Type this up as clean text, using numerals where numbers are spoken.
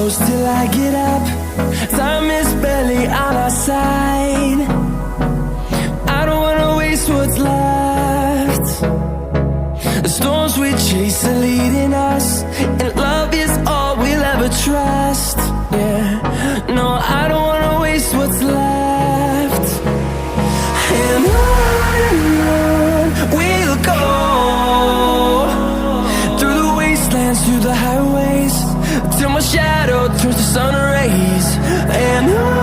close till I get up. Time is barely on our side. I don't wanna waste what's left. The storms we chase are leading us, and love is all we'll ever trust. Yeah, no, I don't wanna waste what's left. And on we'll go, through the wastelands, through the highways, till my shadow turns to sun rays. And on